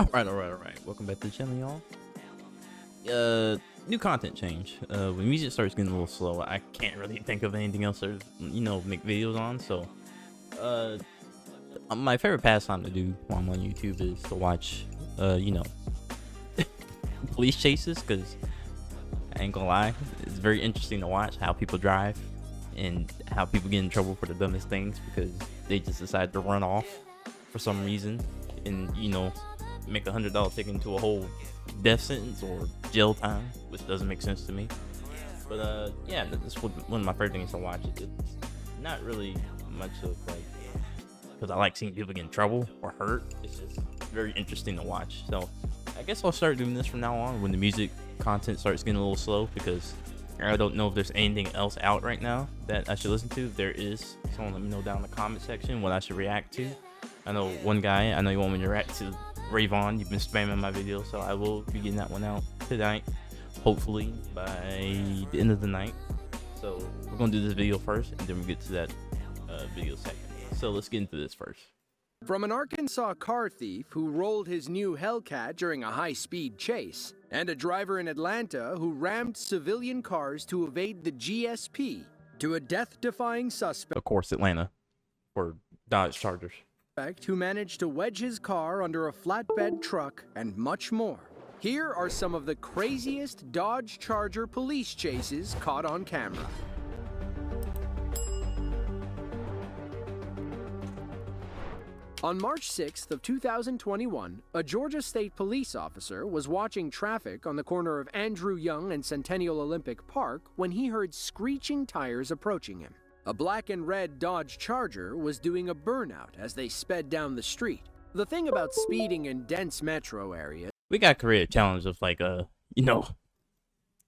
Alright. Welcome back to the channel, y'all. New content change. When music starts getting a little slow, I can't really think of anything else to, make videos on. So, my favorite pastime to do while I'm on YouTube is to watch, police chases, because I ain't gonna lie, it's very interesting to watch how people drive and how people get in trouble for the dumbest things because they just decide to run off for some reason and, make $100 ticket into a whole death sentence or jail time, which doesn't make sense to me. But yeah, that's one of my favorite things to watch. It's not really much of because I like seeing people get in trouble or hurt. It's just very interesting to watch. So I guess I'll start doing this from now on when the music content starts getting a little slow, because I don't know if there's anything else out right now that I should listen to. If there is, someone let me know down in the comment section what I should react to. I know one guy, I know you want me to react to Ravon. You've been spamming my video, so I will be getting that one out tonight, hopefully by the end of the night. So we're gonna do this video first, and then we'll get to that video second. So let's get into this first. From an Arkansas car thief who rolled his new Hellcat during a high-speed chase, and a driver in Atlanta who rammed civilian cars to evade the GSP, to a death-defying suspect, Of course, Atlanta, or Dodge Chargers, who managed to wedge his car under a flatbed truck, and much more. Here are some of the craziest Dodge Charger police chases caught on camera. On March 6th of 2021, a Georgia State police officer was watching traffic on the corner of Andrew Young and Centennial Olympic Park when he heard screeching tires approaching him. A black and red Dodge Charger was doing a burnout as they sped down the street. The thing about speeding in dense metro areas... We got to create a challenge of can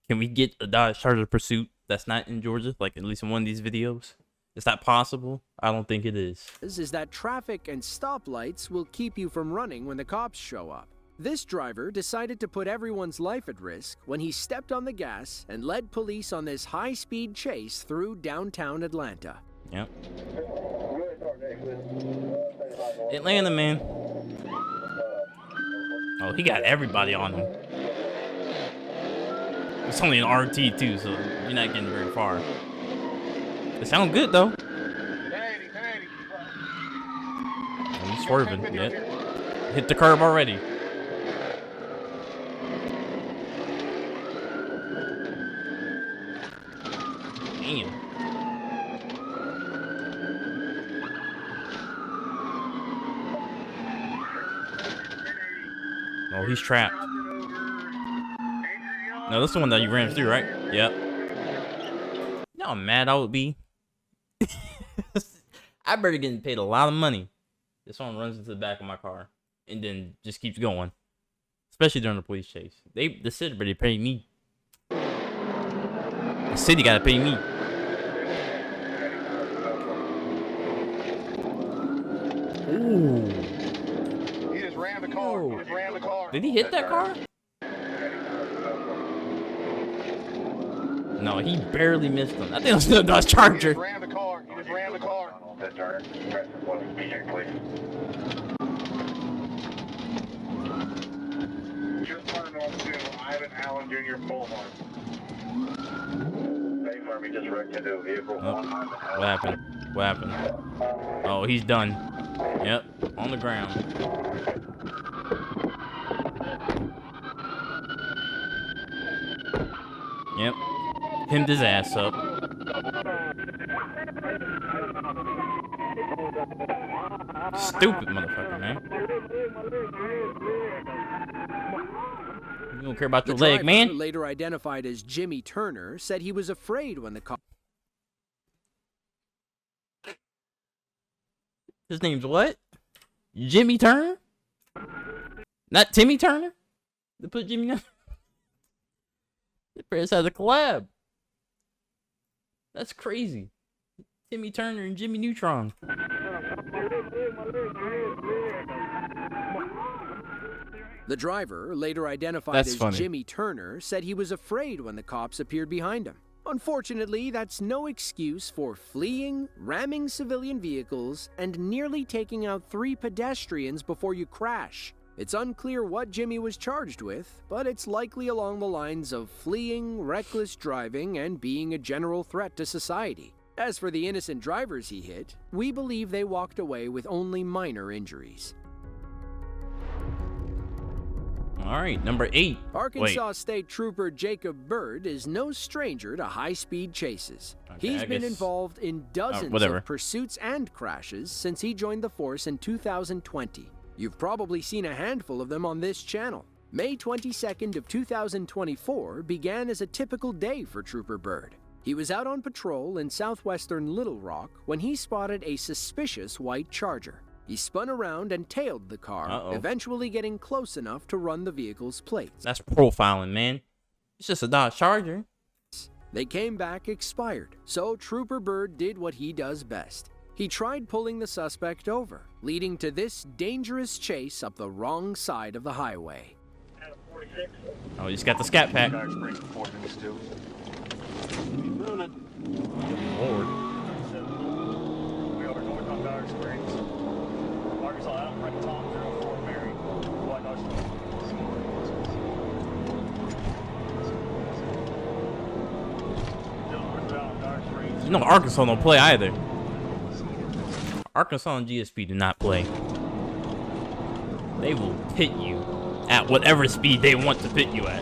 we get a Dodge Charger pursuit that's not in Georgia, like at least in one of these videos? Is that possible? I don't think it is. ...is that traffic and stoplights will keep you from running when the cops show up. This driver decided to put everyone's life at risk when he stepped on the gas and led police on this high-speed chase through downtown Atlanta. Yep. Atlanta, man. Oh, he got everybody on him. It's only an RT too, so you're not getting very far. It sounds good though. I'm swerving. Yep. Hit the curb already. Damn. Oh, he's trapped. No, that's the one that you ran through, right? Yep. You know how mad I would be? I better getting paid a lot of money. This one runs into the back of my car and then just keeps going. Especially during the police chase. The city better pay me. The city gotta pay me. Ooh. He just rammed the car. He just rammed the car. Did he hit that car? No, he barely missed him. I think it was still a Dodge Charger. He just rammed the car. He just rammed the car. Just turned on to Ivan Allen Jr. Bullhorn. Same Army just wrecked into a vehicle. Oh. What happened? What happened? Oh, he's done. Yep, on the ground. Yep, hemmed his ass up. Stupid motherfucker, man. You don't care about your leg, man. Later identified as Jimmy Turner, said he was afraid when the cop... His name's what? Jimmy Turner? Not Timmy Turner? They put Jimmy on. The Paris has a collab. That's crazy. Timmy Turner and Jimmy Neutron. The driver, later identified as Jimmy Turner, said he was afraid when the cops appeared behind him. Unfortunately, that's no excuse for fleeing, ramming civilian vehicles, and nearly taking out 3 pedestrians before you crash. It's unclear what Jimmy was charged with, but it's likely along the lines of fleeing, reckless driving, and being a general threat to society. As for the innocent drivers he hit, we believe they walked away with only minor injuries. All right, number 8. Arkansas State Trooper Jacob Bird is no stranger to high-speed chases. Okay, He's been involved in dozens of pursuits and crashes since he joined the force in 2020. You've probably seen a handful of them on this channel. May 22nd of 2024 began as a typical day for Trooper Bird. He was out on patrol in southwestern Little Rock when he spotted a suspicious white Charger. He spun around and tailed the car, eventually getting close enough to run the vehicle's plates. That's profiling, man. It's just a Dodge Charger. They came back expired, so Trooper Bird did what he does best. He tried pulling the suspect over, leading to this dangerous chase up the wrong side of the highway. Oh, he just got the scat pack. Lord. We are north on Dodge Springs. Arkansas, Adam Frank Tom 04 Mary. White Dodge Springs. You know, Arkansas don't play either. Arkansas and GSP do not play. They will pit you at whatever speed they want to pit you at.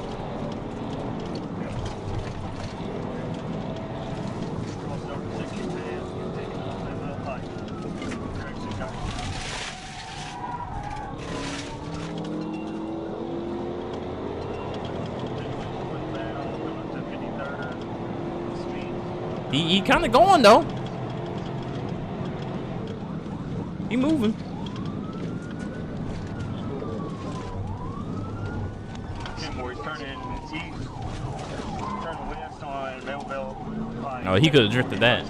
He kind of going though. He moving. Oh, he could have drifted that.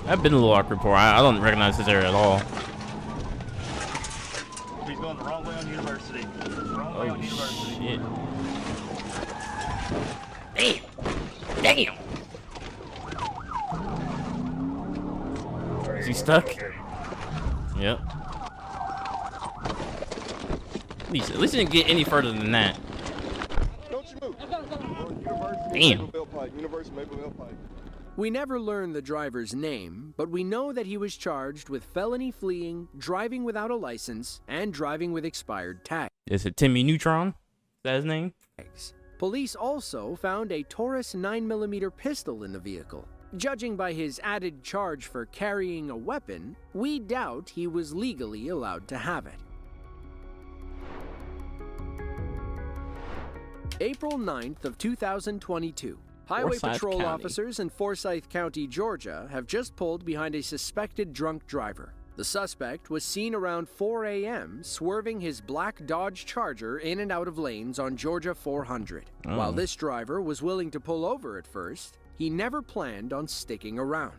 I've been a little awkward before. I don't recognize this area at all. He's going the wrong way on University. Wrong way on University. Shit. Damn. Is he stuck? Yep. At least he didn't get any further than that. Don't you move. Damn. We never learned the driver's name, but we know that he was charged with felony fleeing, driving without a license, and driving with expired tags. Is it Timmy Neutron? Is that his name? Police also found a Taurus 9mm pistol in the vehicle. Judging by his added charge for carrying a weapon, we doubt he was legally allowed to have it. April 9th of 2022. Highway Forsyth patrol County. officers in Forsyth County, Georgia, have just pulled behind a suspected drunk driver. The suspect was seen around 4 a.m. swerving his black Dodge Charger in and out of lanes on Georgia 400. While this driver was willing to pull over at first, he never planned on sticking around.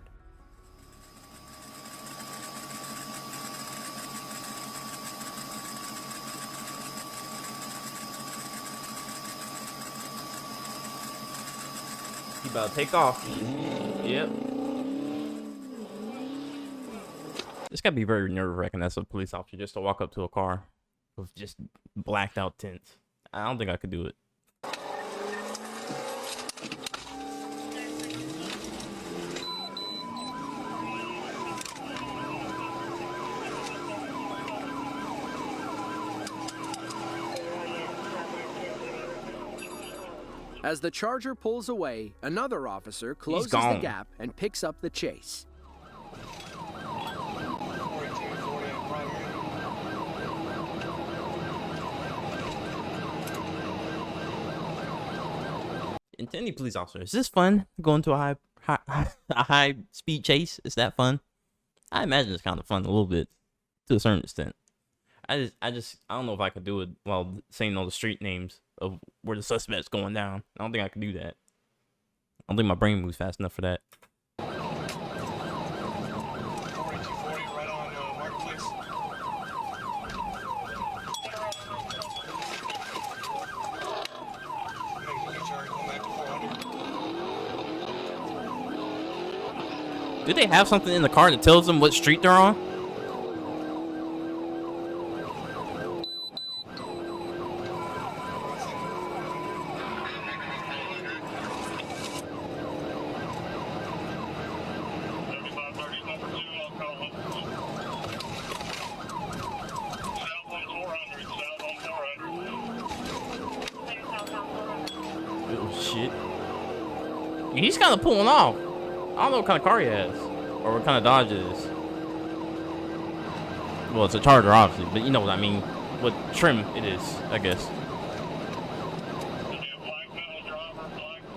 He about to take off. Yep. This gotta be very nerve-wracking as a police officer just to walk up to a car with just blacked out tints. I don't think I could do it. As the Charger pulls away, another officer closes the gap and picks up the chase. And to any police officer, is this fun? Going to a high speed chase? Is that fun? I imagine it's kind of fun a little bit, to a certain extent. I don't know if I could do it while saying all the street names of where the suspect's going down. I don't think I could do that. I don't think my brain moves fast enough for that. Do they have something in the car that tells them what street they're on? Oh shit. He's kind of pulling off. I don't know what kind of car he has. Or what kind of Dodge it is. Well, it's a Charger, obviously. But you know what I mean. What trim it is, I guess.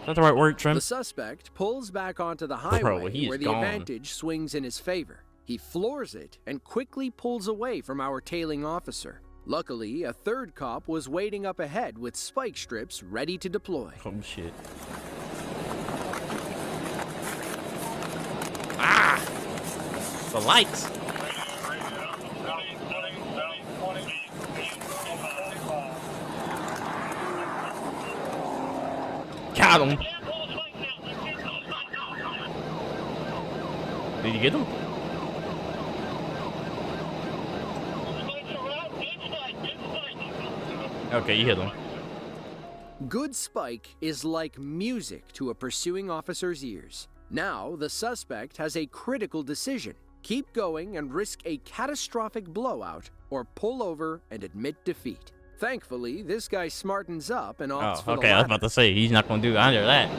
Is that the right word, trim? The suspect pulls back onto the highway where the advantage swings in his favor. He floors it and quickly pulls away from our tailing officer. Luckily, a third cop was waiting up ahead with spike strips ready to deploy. Oh shit. Ah! The lights! Got him! Did you get him? Okay, you hit him. Good spike is like music to a pursuing officer's ears. Now, the suspect has a critical decision. Keep going and risk a catastrophic blowout, or pull over and admit defeat. Thankfully, this guy smartens up and opts for the okay, I was about to say, he's not going to do either of that.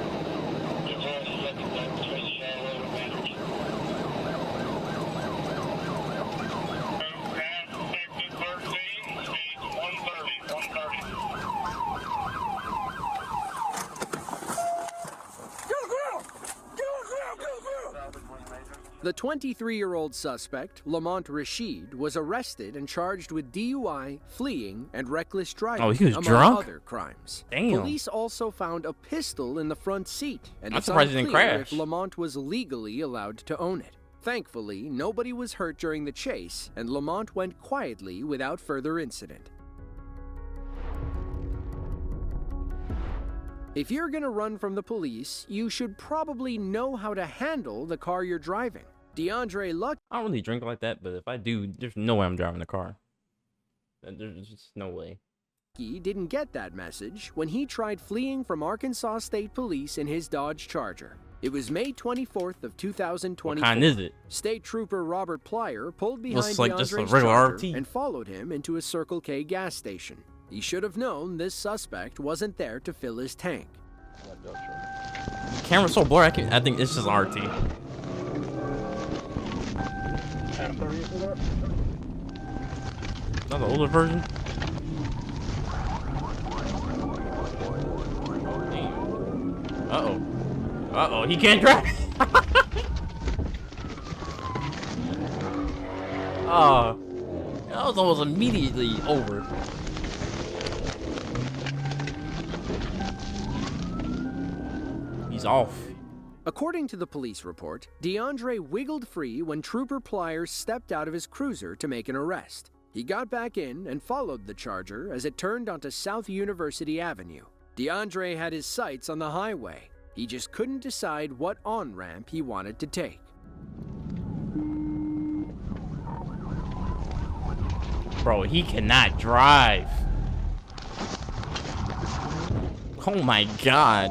The 23-year-old suspect, Lamont Rashid, was arrested and charged with DUI, fleeing, and reckless driving, oh, he was among drunk? other crimes. Damn. Police also found a pistol in the front seat, and I'm it's surprised he didn't unclear crash. if Lamont was legally allowed to own it. Thankfully, nobody was hurt during the chase, and Lamont went quietly without further incident. If you're gonna run from the police, you should probably know how to handle the car you're driving. DeAndre Luck. I don't really drink like that, but if I do, there's no way I'm driving the car. There's just no way. He didn't get that message when he tried fleeing from Arkansas State Police in his Dodge Charger. It was May 24th of 2024. What kind is it? State Trooper Robert Plyer pulled behind Looks like just a DeAndre's regular Charger RT. and followed him into a Circle K gas station. He should have known this suspect wasn't there to fill his tank. The camera's so blurry, I think it's just an RT. Not the older version? Damn. Uh-oh. Uh-oh, he can't drive. Oh, that was almost immediately over. He's off. According to the police report, DeAndre wiggled free when Trooper Plyer stepped out of his cruiser to make an arrest. He got back in and followed the Charger as it turned onto South University Avenue. DeAndre had his sights on the highway. He just couldn't decide what on-ramp he wanted to take. Bro, he cannot drive. Oh my god.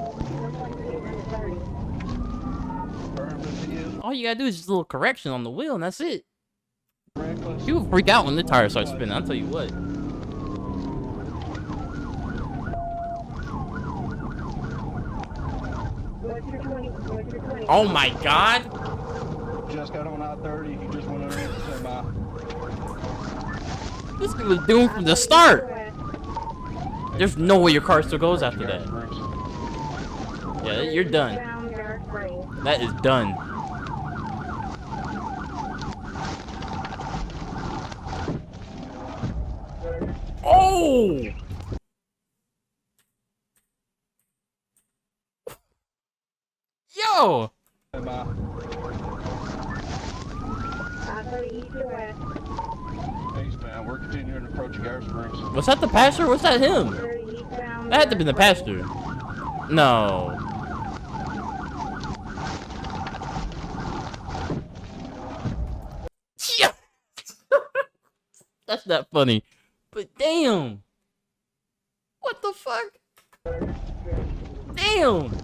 All you gotta do is just a little correction on the wheel and that's it. People freak out when the tires start spinning, I'll tell you what. Oh my god! Just got on I-30, he just went under the semi. This guy was doomed from the start! There's no way your car still goes after that. Yeah, you're done. That is done. Oh! Yo! Eastbound, we're continuing to approach Garrett Springs. Was that the pastor? Was that him? That had to be the pastor. No. That's not funny. But damn. What the fuck? Damn.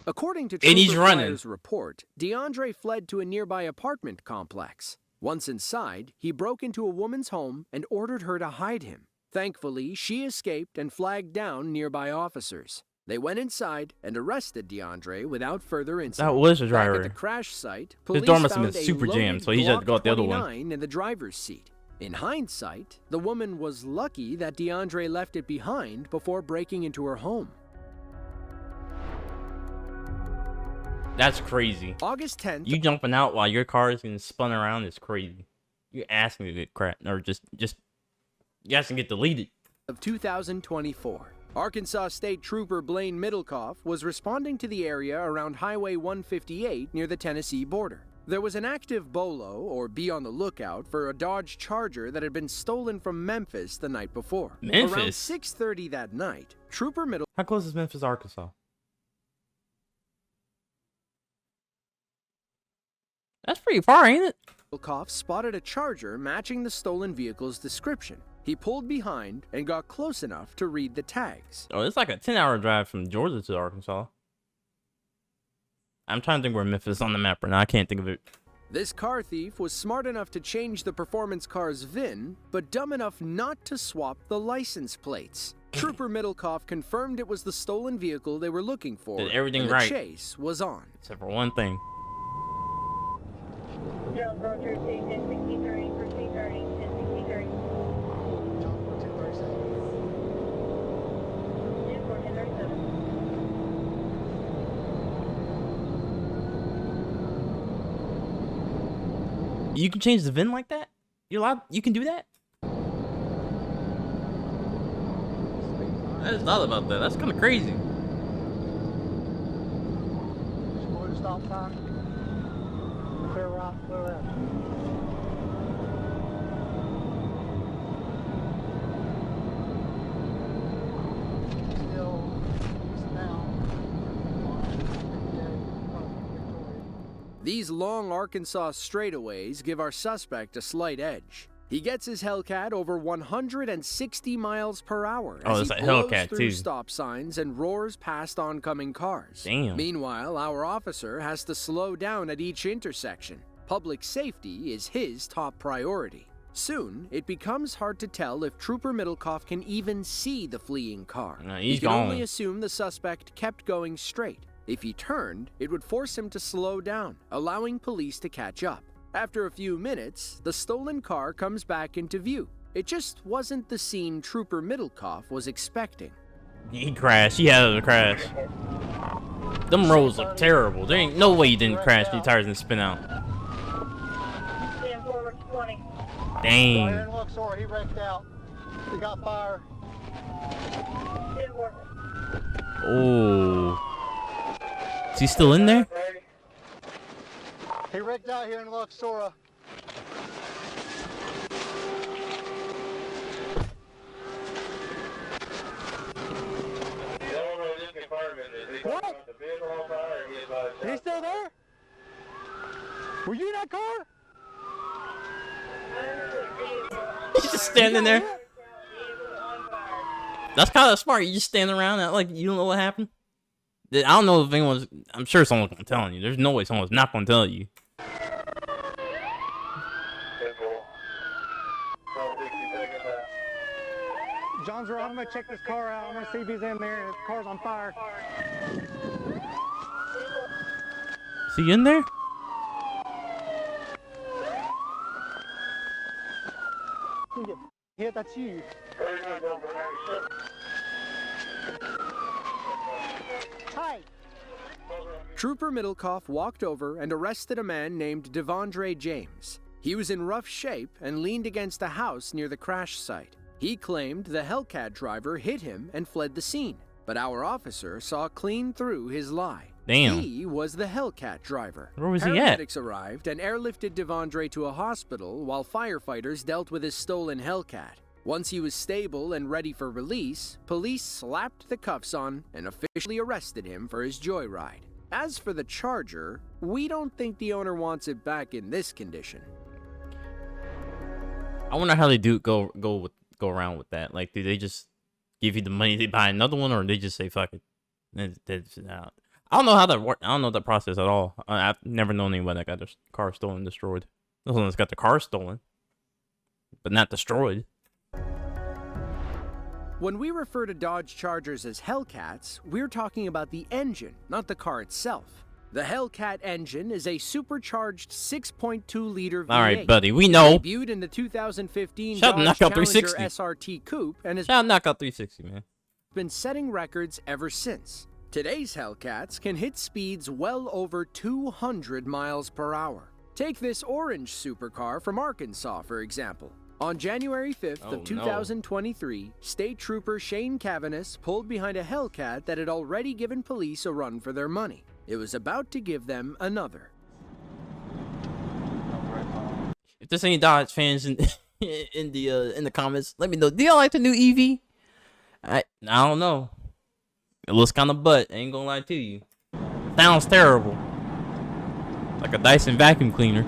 According to And he's Trooper running. Flyer's report, DeAndre fled to a nearby apartment complex. Once inside, he broke into a woman's home and ordered her to hide him. Thankfully, she escaped and flagged down nearby officers. They went inside and arrested DeAndre without further incident. That was the Back driver. at the crash site, His police door must have found been a super jammed, loaded so he just had to go out the other one. Glock 29 in the driver's seat. In hindsight, the woman was lucky that DeAndre left it behind before breaking into her home. That's crazy. August 10th, You jumping out while your car is getting spun around is crazy. You're asking to get cracked, or just you asking to get deleted. of 2024. Arkansas State Trooper Blaine Middlecoff was responding to the area around Highway 158 near the Tennessee border. There was an active BOLO, or be on the lookout, for a Dodge Charger that had been stolen from Memphis the night before. Memphis? Around 6:30 that night, Trooper How close is Memphis, Arkansas? That's pretty far, ain't it? Middlecoff spotted a Charger matching the stolen vehicle's description. He pulled behind and got close enough to read the tags. Oh, it's like a 10-hour drive from Georgia to Arkansas. I'm trying to think where Memphis is on the map right now. I can't think of it. This car thief was smart enough to change the performance car's VIN, but dumb enough not to swap the license plates. Trooper Middlecoff confirmed it was the stolen vehicle they were looking for. Did everything and the right. chase was on. Except for one thing. Jones Road 13, 1063, proceed 30, 1063. John 1437. 1037. You can change the VIN like that? You're allowed? You can do that? I just thought about that. That's kind of crazy. Slow to stop sign. Clear right, clear left. Still east now. These long Arkansas straightaways give our suspect a slight edge. He gets his Hellcat over 160 miles per hour Oh, as it's he a blows Hellcat, through too. stop signs and roars past oncoming cars. Damn. Meanwhile, our officer has to slow down at each intersection. Public safety is his top priority. Soon, it becomes hard to tell if Trooper Middlecoff can even see the fleeing car. No, He he's can gone. only assume the suspect kept going straight. If he turned, it would force him to slow down, allowing police to catch up. After a few minutes, the stolen car comes back into view. It just wasn't the scene Trooper Middlecoff was expecting. He crashed. He had to crash. Them roads look terrible. There ain't no way he didn't crash and your tires didn't spin out. 10 forward 20. Right here Dang. in Luxor, he wrecked out. He got fire. 10 forward. Oh. Is he still in there? He wrecked out here in Luxor. What? He's still there? Were you in that car? He's just standing there. That's kind of smart. You just stand around and like you don't know what happened. I don't know if anyone's. I'm sure someone's gonna tell you. There's no way someone's not gonna tell you. John's right. I'm gonna check this car out. I'm gonna see if he's in there. His car's on fire. Is he in there? You get hit, that's you. Hi. Trooper Middlecoff walked over and arrested a man named Devondre James. He was in rough shape and leaned against a house near the crash site. He claimed the Hellcat driver hit him and fled the scene, but our officer saw clean through his lie. Damn. He was the Hellcat driver. Where was he at? Paramedics arrived and airlifted Devondre to a hospital while firefighters dealt with his stolen Hellcat. Once he was stable and ready for release, police slapped the cuffs on and officially arrested him for his joyride. As for the Charger, we don't think the owner wants it back in this condition. I wonder how they do go around with that. Like, do they just give you the money to buy another one, or they just say fuck it? That's out. I don't know how that works. I don't know that process at all. I've never known anyone that got their car stolen, destroyed. No one's got the car stolen, but not destroyed. When we refer to Dodge Chargers as Hellcats, we're talking about the engine, not the car itself. The Hellcat engine is a supercharged 6.2-liter V8. All right, buddy, we know. Debuted in the 2015 Shout Dodge Knockout Challenger 360. SRT Coupe and has Shout Knockout 360, man. been setting records ever since. Today's Hellcats can hit speeds well over 200 miles per hour. Take this orange supercar from Arkansas, for example. On January 5th of 2023, State Trooper Shane Cavanis pulled behind a Hellcat that had already given police a run for their money. It was about to give them another. If there's any Dodge fans in the comments, let me know. Do y'all like the new EV? I don't know. It looks kind of butt. I ain't gonna lie to you. Sounds terrible. Like a Dyson vacuum cleaner.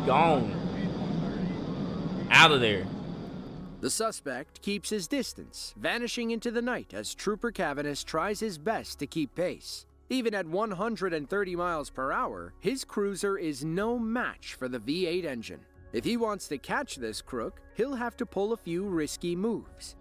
Gone. Out of there. The suspect keeps his distance, vanishing into the night as Trooper Cavanis tries his best to keep pace. Even at 130 miles per hour, his cruiser is no match for the V8 engine. If he wants to catch this crook, he'll have to pull a few risky moves.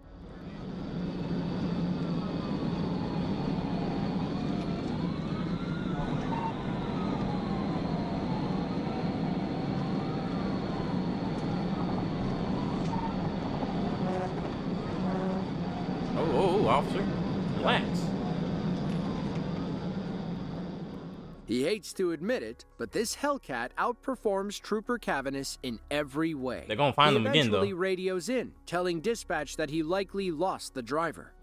Officer, relax. He hates to admit it, but this Hellcat outperforms Trooper Cavanis in every way. They're gonna find him again, though. He eventually radios in, telling dispatch that he likely lost the driver.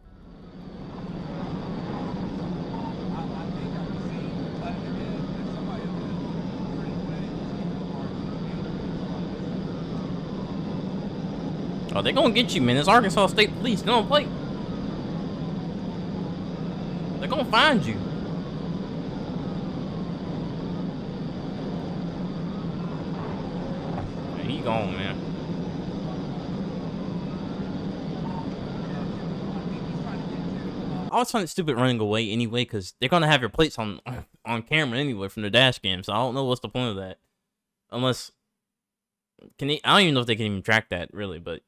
Oh, they're gonna get you, man. It's Arkansas State Police. They don't play. They're gonna find you. Man, he gone, man. I was finding it stupid running away anyway, because they're gonna have your plates on camera anyway from the dash cam. So I don't know what's the point of that, unless I don't even know if they can even track that really, but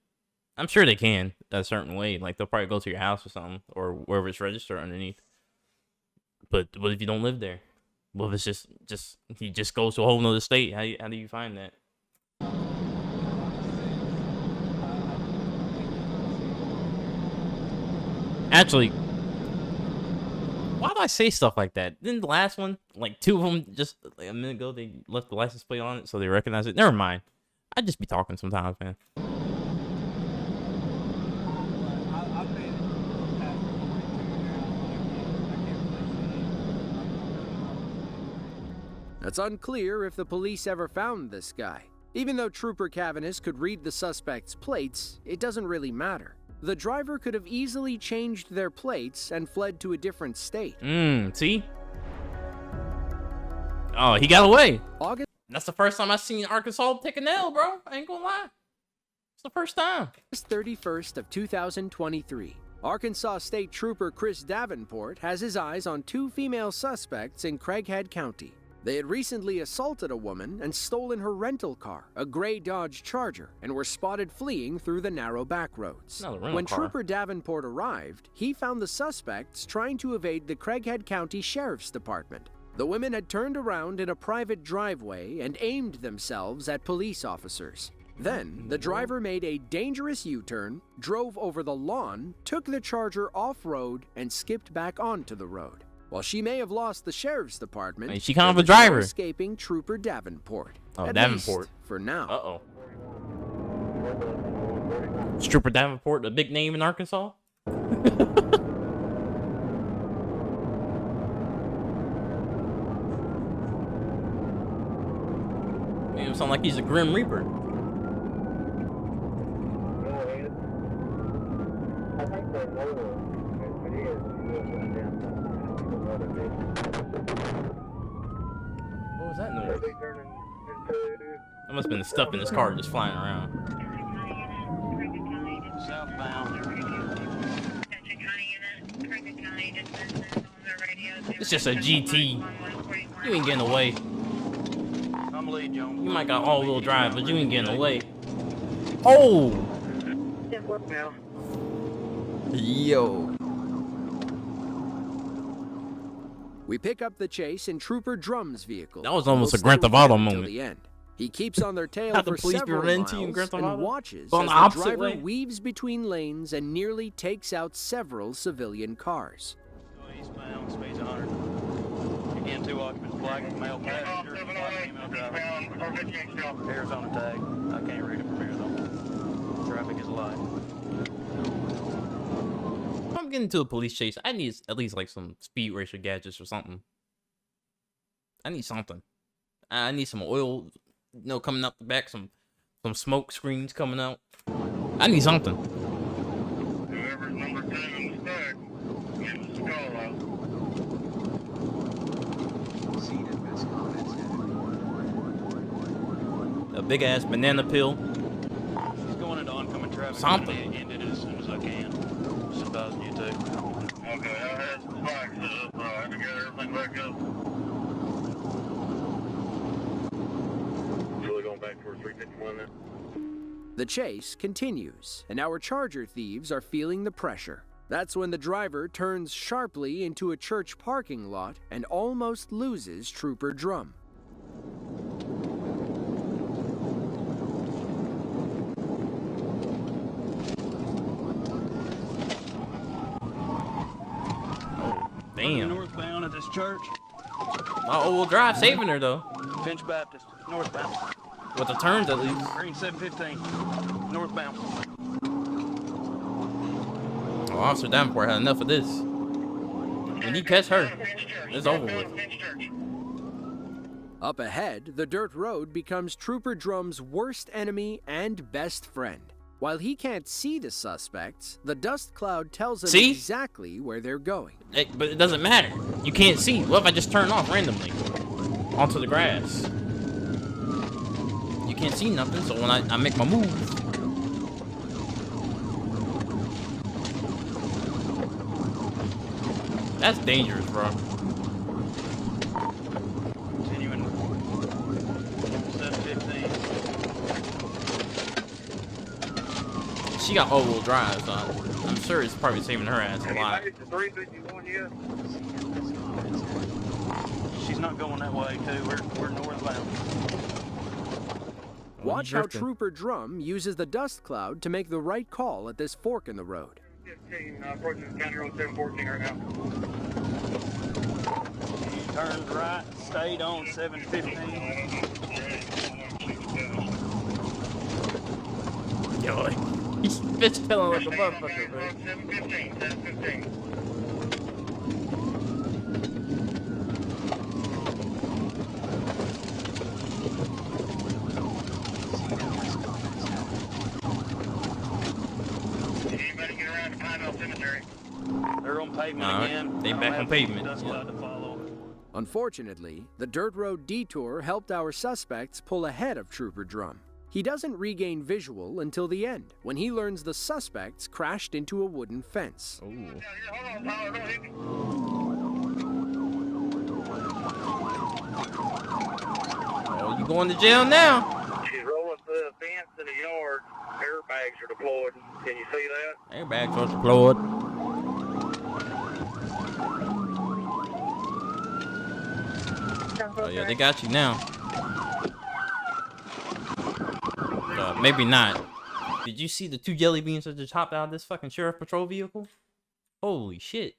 I'm sure they can a certain way. Like they'll probably go to your house or something, or wherever it's registered underneath. But what if you don't live there? What if it's just he just goes to a whole nother state? How do you find that? Actually, why do I say stuff like that? Didn't the last one, like two of them, just like a minute ago, they left the license plate on it so they recognize it? Never mind. I just be talking sometimes, man. It's unclear if the police ever found this guy. Even though Trooper Cavanis could read the suspect's plates, it doesn't really matter. The driver could have easily changed their plates and fled to a different state. See? Oh, he got away. August That's the first time I've seen Arkansas take an L, bro. I ain't gonna lie. It's the first time. 31st of 2023. Arkansas State Trooper Chris Davenport has his eyes on two female suspects in Craighead County. They had recently assaulted a woman and stolen her rental car, a gray Dodge Charger, and were spotted fleeing through the narrow back roads. When Trooper Davenport arrived, he found the suspects trying to evade the Craighead County Sheriff's Department. The women had turned around in a private driveway and aimed themselves at police officers. Then, the driver made a dangerous U-turn, drove over the lawn, took the Charger off-road, and skipped back onto the road. While she may have lost the sheriff's department, she kind of a driver. escaping Trooper Davenport. Oh, At Davenport. least for now. Uh-oh. Is Trooper Davenport a big name in Arkansas? Man, it sounds like he's a Grim Reaper. What was that noise? That must have been the stuff in his car just flying around. Southbound. It's just a GT. You ain't getting away. I'm lead, John. You might got all-wheel drive, but you ain't getting away. Oh! Now. Yo. We pick up the chase in Trooper Drum's vehicle. That was almost We'll a Grand stay Theft Auto with him till moment. the end. He keeps on their tail How the for police be several running miles to you in Grand Theft Auto? and watches On as the the opposite driver way? weaves between lanes and nearly takes out several civilian cars. Eastbound, speed's 100. Again, 2 occupants, black male passenger, black female driver. Arizona tag. I can't read it from Arizona. Traffic is light. If I'm getting into a police chase, I need at least like some speed racer gadgets or something. I need something. I need some oil, you know, coming out the back, some smoke screens coming out. I need something. Whoever's number 10 in the stack, get the skull out. A big ass banana peel. She's going into oncoming traffic. Something. I'm gonna end it as soon as I can. Just advising you to. Okay, I had some spikes up. I had to get everything back up. Really going back towards 351 then? The chase continues, and our Charger thieves are feeling the pressure. That's when the driver turns sharply into a church parking lot and almost loses Trooper Drum. Damn. Northbound at this church. My all-wheel drive saving her though. Finch Baptist, northbound. With the turns at least. Green 715, northbound. Oh, Officer Davenport had enough of this. When he catch her, it's over with. Up ahead, the dirt road becomes Trooper Drum's worst enemy and best friend. While he can't see the suspects, the dust cloud tells him See? exactly where they're going. But it doesn't matter. You can't see. What if I just turn off randomly onto the grass? You can't see nothing, so when I make my move. That's dangerous, bro. Continuing 715. She got all-wheel drive, so I'm sure it's probably saving her ass a lot. Made it to 351 yet? She's not going that way too. We're northbound. Watch how drifting. Trooper Drum uses the dust cloud to make the right call at this fork in the road. 15, approaching County Road 714 right now. You turned right, stayed on 715. Yo, he's bitch killing like a motherfucker, bro. 715, 715. Anybody get around to Pineville Cemetery? They're on pavement Nah, again. they I don't back have on the pavement, dust yeah. cloud to follow. Unfortunately, the dirt road detour helped our suspects pull ahead of Trooper Drum. He doesn't regain visual until the end, when he learns the suspects crashed into a wooden fence. Ooh. Hold on, Tyler, don't hit me. Oh, you going to jail now? She's rolling through a fence in the yard. Airbags are deployed. Can you see that? Airbags are deployed. Oh yeah, they got you now. Maybe not. Did you see the 2 jelly beans that just hopped out of this fucking sheriff patrol vehicle? Holy shit.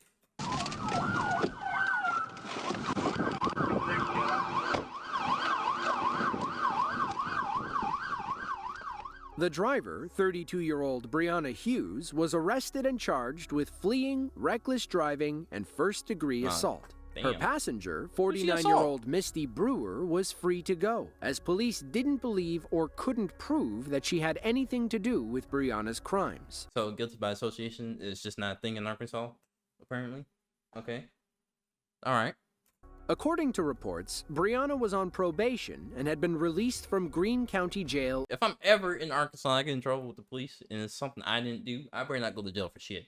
The driver, 32-year-old Brianna Hughes, was arrested and charged with fleeing, reckless driving, and first-degree assault. Her Damn. passenger, 49-year-old Misty Brewer, was free to go, as police didn't believe or couldn't prove that she had anything to do with Brianna's crimes. So guilty by association is just not a thing in Arkansas, apparently. Okay. All right. According to reports, Brianna was on probation and had been released from Greene County Jail. If I'm ever in Arkansas, I get in trouble with the police, and it's something I didn't do, I better not go to jail for shit.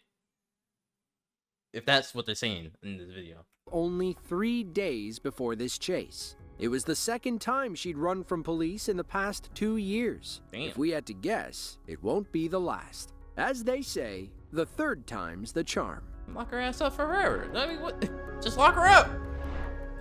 If that's what they're saying in this video. Only 3 days before this chase. It was the second time she'd run from police in the past 2 years. Damn. If we had to guess, it won't be the last. As they say, the third time's the charm. Lock her ass up forever. I mean, what? Just lock her up.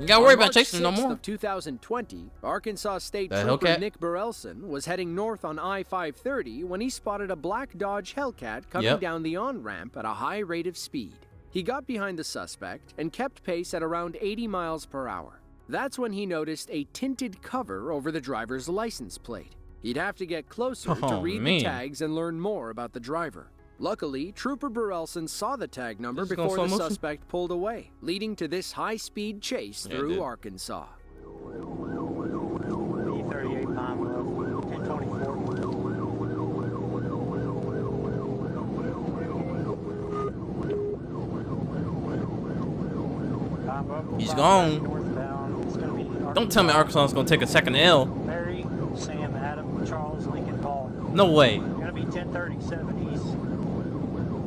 You gotta worry about chasing her no more. Of 2020, Arkansas State The Trooper Hellcat? Nick Burrelson was heading north on I-530 when he spotted a black Dodge Hellcat coming down the on-ramp at a high rate of speed. He got behind the suspect and kept pace at around 80 miles per hour. That's when he noticed a tinted cover over the driver's license plate. He'd have to get closer to read the tags and learn more about the driver. Luckily, Trooper Burrelson saw the tag number before the suspect pulled away, leading to this high-speed chase through Arkansas. E38 Pine Bluff, 1024. He's gone. Don't tell me Arkansas is gonna take a second L. Mary, Sam, Adam, Charles, Lincoln, Paul. No way. Gonna be 1037 east,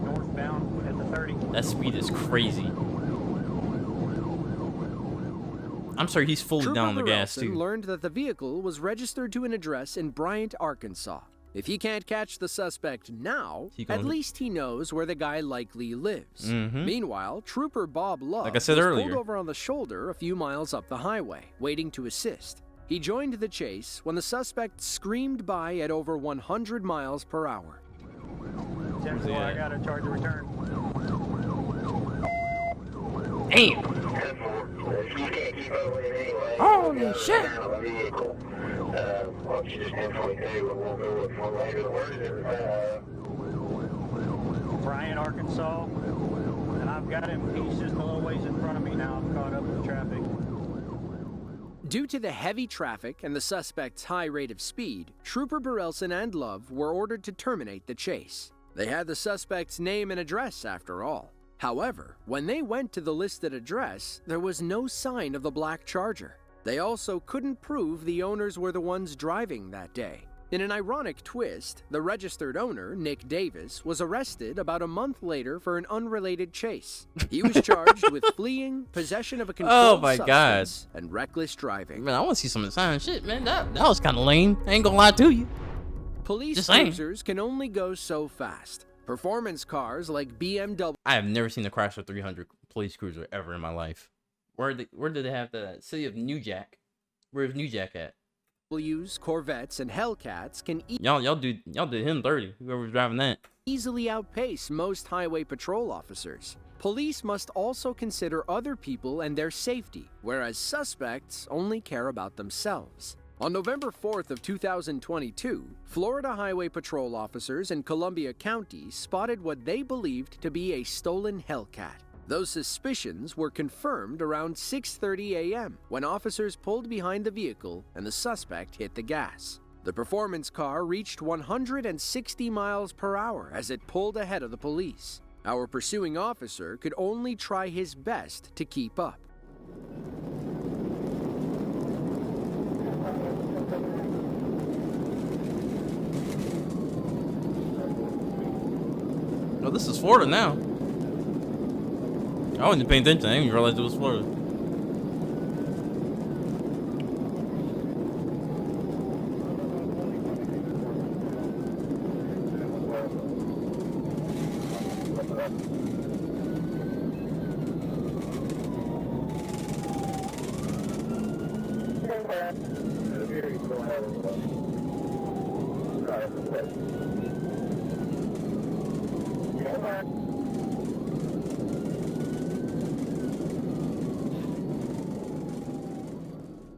northbound at the 30. That speed is crazy. I'm sorry, he's fully Trooper down on the gas Burrelson too. learned that the vehicle was registered to an address in Bryant, Arkansas. If he can't catch the suspect now, at least he knows where the guy likely lives. Meanwhile, Trooper Bob Love Like I said was earlier, pulled over on the shoulder a few miles up the highway, waiting to assist. He joined the chase when the suspect screamed by at over 100 miles per hour. 10-4, I got a charge of return. Damn. Holy shit. Bryant, Arkansas, and I've got him. He's just a little ways in front of me now. I'm caught up with traffic. Due to the heavy traffic and the suspect's high rate of speed, Trooper Burrelson and Love were ordered to terminate the chase. They had the suspect's name and address after all. However, when they went to the listed address, there was no sign of the black Charger. They also couldn't prove the owners were the ones driving that day. In an ironic twist, the registered owner, Nick Davis, was arrested about a month later for an unrelated chase. He was charged with fleeing, possession of a controlled substance, and reckless driving. Man, I want to see some of the sign shit, man. That was kind of lame. I ain't gonna lie to you. Police cruisers can only go so fast. Performance cars like BMW. I have never seen a Chrysler 300 police cruiser ever in my life. Where did they have that at? City of New Jack. Where's New Jack at? Corvettes, and Hellcats can y'all did him 30. Whoever's driving that easily outpace most highway patrol officers. Police must also consider other people and their safety, whereas suspects only care about themselves. On November 4th of 2022, Florida Highway Patrol officers in Columbia County spotted what they believed to be a stolen Hellcat. Those suspicions were confirmed around 6:30 a.m. when officers pulled behind the vehicle and the suspect hit the gas. The performance car reached 160 miles per hour as it pulled ahead of the police. Our pursuing officer could only try his best to keep up. Oh, this is Florida now. I wasn't paying attention. I didn't even realize it was Florida.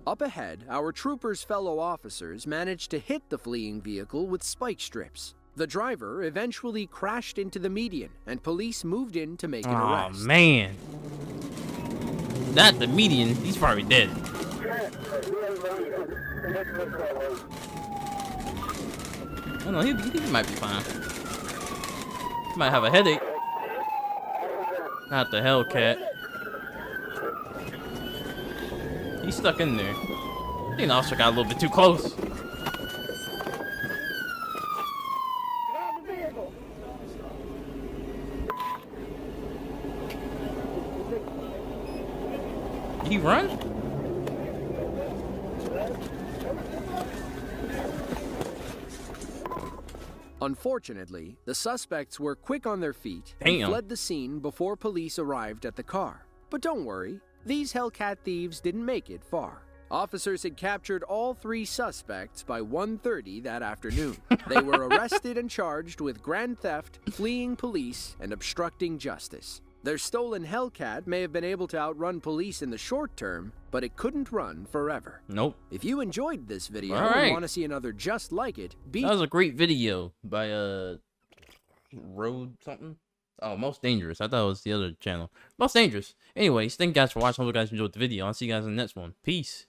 Up ahead, our troopers' fellow officers managed to hit the fleeing vehicle with spike strips. The driver eventually crashed into the median, and police moved in to make an Oh arrest. man. Not the median. He's probably dead. I don't know. He might be fine. He might have a headache. Not the Hellcat. He's stuck in there. I think the officer got a little bit too close. Did he run? Unfortunately, the suspects were quick on their feet and Damn. fled the scene before police arrived at the car. But don't worry, these Hellcat thieves didn't make it far. Officers had captured all 3 suspects by 1:30 that afternoon. They were arrested and charged with grand theft, fleeing police, and obstructing justice. Their stolen Hellcat may have been able to outrun police in the short term, but it couldn't run forever. Nope. If you enjoyed this video All and right. want to see another just like it, be That was a great video by Road something. Oh, Most Dangerous. I thought it was the other channel. Most Dangerous. Anyways, thank you guys for watching. Hope you guys enjoyed the video. I'll see you guys in the next one. Peace.